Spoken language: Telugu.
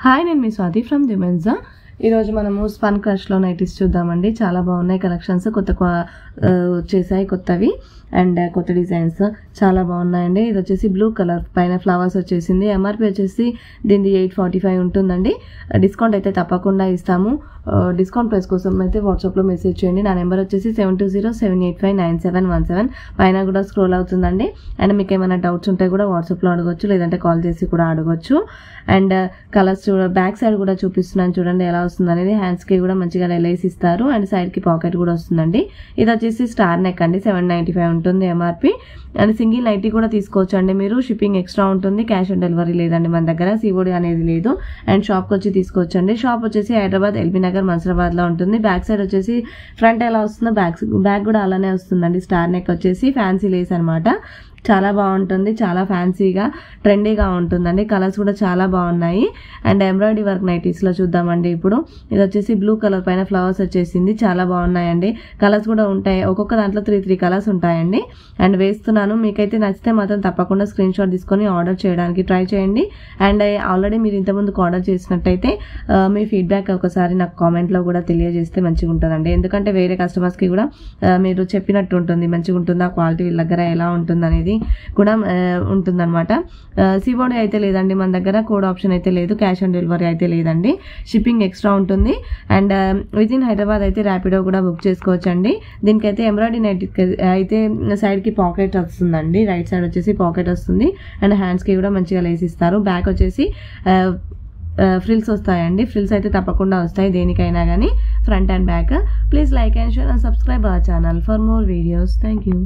హాయ్, నేను మీ స్వాతి ఫ్రమ్ దిమెన్జా. ఈరోజు మనము స్పన్ క్రష్లో నైటీస్ చూద్దామండి. చాలా బాగున్నాయి కలెక్షన్స్, వచ్చేసాయి కొత్తవి అండ్ కొత్త డిజైన్స్ చాలా బాగున్నాయండి. ఇది వచ్చేసి బ్లూ కలర్ పైన ఫ్లవర్స్ వచ్చేసింది. ఎంఆర్పి వచ్చేసి దీనిది 845 ఉంటుందండి. డిస్కౌంట్ అయితే తప్పకుండా ఇస్తాము. డిస్కౌంట్ ప్రైస్ కోసం అయితే వాట్సాప్లో మెసేజ్ చేయండి. నా నెంబర్ వచ్చేసి 7207859717 పైన కూడా స్క్రోల్ అవుతుందండి. అండ్ మీకు ఏమైనా డౌట్స్ ఉంటే కూడా వాట్సాప్లో అడగొచ్చు, లేదంటే కాల్ చేసి కూడా అడగొచ్చు. అండ్ కలర్స్ బ్యాక్ సైడ్ కూడా చూపిస్తున్నాను చూడండి ఎలా వస్తుంది అనేది. హ్యాండ్స్కి కూడా మంచిగా లేస్ ఇస్తారు అండ్ సైడ్కి పాకెట్ కూడా వస్తుందండి. ఇది వచ్చేసి స్టార్ నెక్ అండి. 795 ఉంటుంది ఎంఆర్పి. అండ్ సింగిల్ నైటీ కూడా తీసుకోవచ్చు అండి మీరు. షిప్పింగ్ ఎక్స్ట్రా ఉంటుంది. క్యాష్ ఆన్ డెలివరీ లేదండి మన దగ్గర. సిఓడి అనేది లేదు. అండ్ షాప్కి వచ్చి తీసుకోవచ్చు అండి. షాప్ వచ్చేసి హైదరాబాద్ ఎల్బీ నగర్ మన్సరాబాద్లో ఉంటుంది. బ్యాక్ సైడ్ వచ్చేసి ఫ్రంట్ ఎలా వస్తుందో బ్యాక్ కూడా అలానే వస్తుందండి. స్టార్ నెక్ వచ్చేసి ఫ్యాన్సీ లేస్ అనమాట. చాలా బాగుంటుంది. చాలా ఫ్యాన్సీగా ట్రెండీగా ఉంటుందండి. కలర్స్ కూడా చాలా బాగున్నాయి. అండ్ ఎంబ్రాయిడరీ వర్క్ నైటీస్లో చూద్దామండి. ఇప్పుడు ఇది వచ్చేసి బ్లూ కలర్ పైన ఫ్లవర్స్ వచ్చేసింది. చాలా బాగున్నాయండి. కలర్స్ కూడా ఉంటాయి. ఒక్కొక్క దాంట్లో 3 కలర్స్ ఉంటాయండి. అండ్ వేస్తున్నాను. మీకైతే నచ్చితే మాత్రం తప్పకుండా స్క్రీన్ షాట్ తీసుకొని ఆర్డర్ చేయడానికి ట్రై చేయండి. అండ్ ఆల్రెడీ మీరు ఇంతకుముందుకు ఆర్డర్ చేసినట్టయితే మీ ఫీడ్బ్యాక్ ఒకసారి నాకు కామెంట్లో కూడా తెలియజేస్తే మంచిగా ఉంటుందండి. ఎందుకంటే వేరే కస్టమర్స్కి కూడా మీరు చెప్పినట్టు ఉంటుంది, మంచిగా ఉంటుందా, క్వాలిటీ వీళ్ళ దగ్గర ఎలా ఉంటుంది అనేది కూడా ఉంటుందన్నమాట. సిఓడి అయితే లేదండి మన దగ్గర. కోడ్ ఆప్షన్ అయితే లేదు. క్యాష్ ఆన్ డెలివరీ అయితే లేదండి. షిప్పింగ్ ఎక్స్ట్రా ఉంటుంది. అండ్ విత్ ఇన్ హైదరాబాద్ అయితే ర్యాపిడో కూడా బుక్ చేసుకోవచ్చు అండి. దీనికైతే ఎంబ్రాయిడరీ నైట్ అయితే సైడ్కి పాకెట్ వస్తుందండి. రైట్ సైడ్ వచ్చేసి పాకెట్ వస్తుంది. అండ్ హ్యాండ్స్కి కూడా మంచిగా లేస్ ఇస్తారు. బ్యాక్ వచ్చేసి ఫ్రిల్స్ వస్తాయండి. ఫ్రిల్స్ అయితే తప్పకుండా వస్తాయి దేనికైనా కానీ, front and back. Please like and share and subscribe our channel for more videos. Thank you.